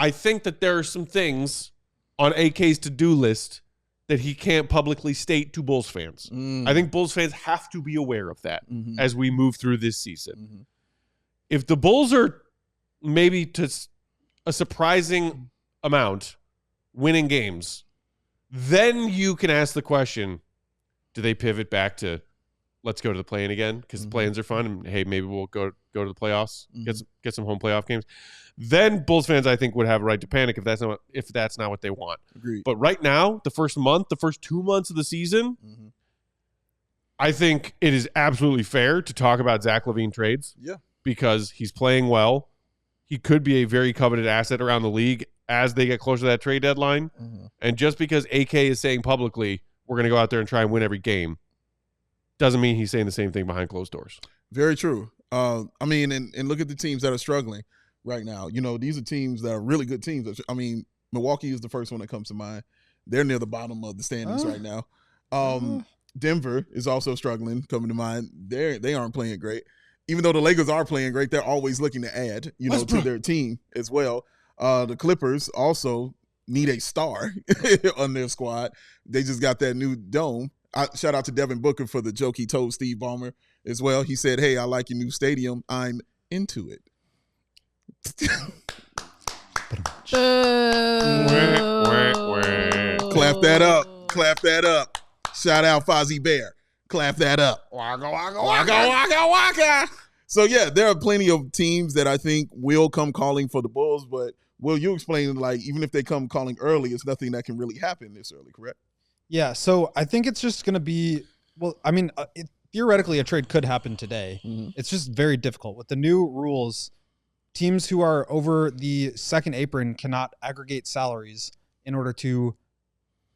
I think that there are some things on AK's to-do list that he can't publicly state to Bulls fans. I think Bulls fans have to be aware of that as we move through this season. If the Bulls are maybe to a surprising amount winning games, then you can ask the question, do they pivot back to let's go to the play-in again because the play-ins are fun and hey, maybe we'll go to the playoffs, get some home playoff games. Then Bulls fans, I think, would have a right to panic if that's not what they want. Agreed. But right now, the first 2 months of the season, I think it is absolutely fair to talk about Zach LaVine trades. Yeah. Because he's playing well. He could be a very coveted asset around the league as they get closer to that trade deadline. And just because AK is saying publicly, we're going to go out there and try and win every game, doesn't mean he's saying the same thing behind closed doors. Very true. I mean, and look at the teams that are struggling right now. You know, these are teams that are really good teams. I mean, Milwaukee is the first one that comes to mind. They're near the bottom of the standings right now. Denver is also struggling, coming to mind. They aren't playing great. Even though the Lakers are playing great, they're always looking to add, to their team as well. The Clippers also need a star on their squad. They just got that new dome. Shout out to Devin Booker for the joke he told Steve Ballmer as well. He said, hey, I like your new stadium. I'm into it. Clap that up. Clap that up. Shout out Fozzie Bear. Clap that up. Waka, waka, waka, waka, waka. So, yeah, there are plenty of teams that I think will come calling for the Bulls, but will you explain, like, even if they come calling early, it's nothing that can really happen this early, correct? Yeah, so I think it's just going to be, well, I mean, theoretically a trade could happen today. It's just very difficult. With the new rules, teams who are over the second apron cannot aggregate salaries in order to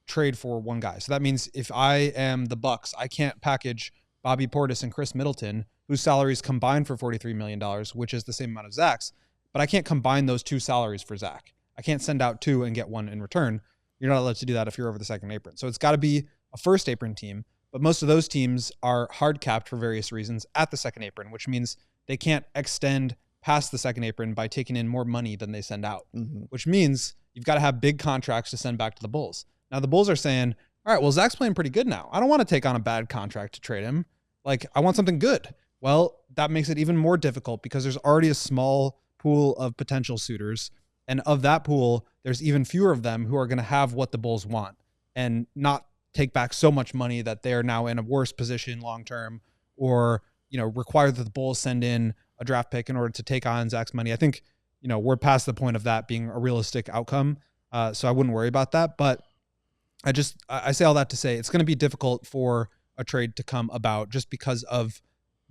trade for one guy. So that means if I am the Bucks, I can't package Bobby Portis and Chris Middleton, whose salaries combined for $43 million, which is the same amount of Zach's, but I can't combine those two salaries for Zach. I can't send out two and get one in return. You're not allowed to do that if you're over the second apron. So it's got to be a first apron team, but most of those teams are hard capped for various reasons at the second apron, which means they can't extend past the second apron by taking in more money than they send out, which means you've got to have big contracts to send back to the Bulls. Now the Bulls are saying, all right, well, Zach's playing pretty good now. I don't want to take on a bad contract to trade him. Like, I want something good. Well, that makes it even more difficult because there's already a small pool of potential suitors. And of that pool, there's even fewer of them who are going to have what the Bulls want and not take back so much money that they are now in a worse position long-term or, require that the Bulls send in a draft pick in order to take on Zach's money. I think, we're past the point of that being a realistic outcome. So I wouldn't worry about that. But I say all that to say it's going to be difficult for a trade to come about just because of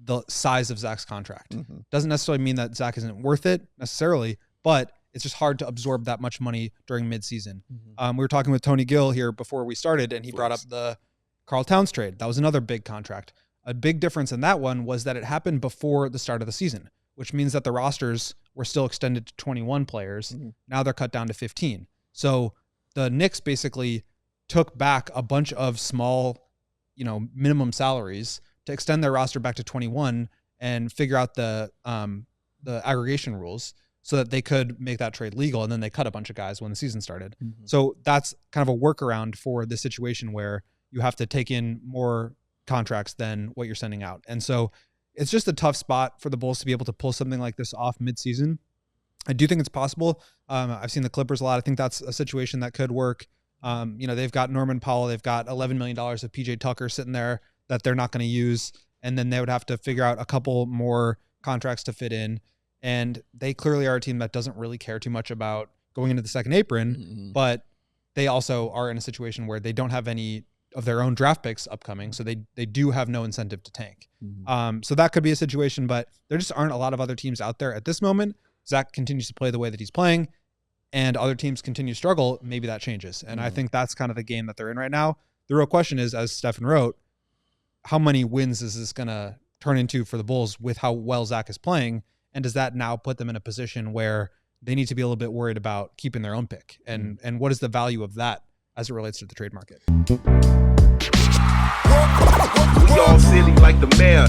the size of Zach's contract. Doesn't necessarily mean that Zach isn't worth it necessarily, but it's just hard to absorb that much money during midseason. We were talking with Tony Gill here before we started, and he brought up the Karl Towns trade. That was another big contract. A big difference in that one was that it happened before the start of the season, which means that the rosters were still extended to 21 players. Now they're cut down to 15. So the Knicks basically took back a bunch of small, minimum salaries to extend their roster back to 21 and figure out the aggregation rules so that they could make that trade legal. And then they cut a bunch of guys when the season started. So that's kind of a workaround for the situation where you have to take in more contracts than what you're sending out. And so it's just a tough spot for the Bulls to be able to pull something like this off midseason. I do think it's possible. I've seen the Clippers a lot. I think that's a situation that could work. They've got Norman Powell. They've got $11 million of PJ Tucker sitting there that they're not going to use. And then they would have to figure out a couple more contracts to fit in. And they clearly are a team that doesn't really care too much about going into the second apron, but they also are in a situation where they don't have any of their own draft picks upcoming. So they do have no incentive to tank. So that could be a situation, but there just aren't a lot of other teams out there at this moment. Zach continues to play the way that he's playing and other teams continue to struggle. Maybe that changes. And I think that's kind of the game that they're in right now. The real question is, as Stefan wrote, how many wins is this going to turn into for the Bulls with how well Zach is playing? And does that now put them in a position where they need to be a little bit worried about keeping their own pick? And what is the value of that as it relates to the trade market? We all silly like the mayor.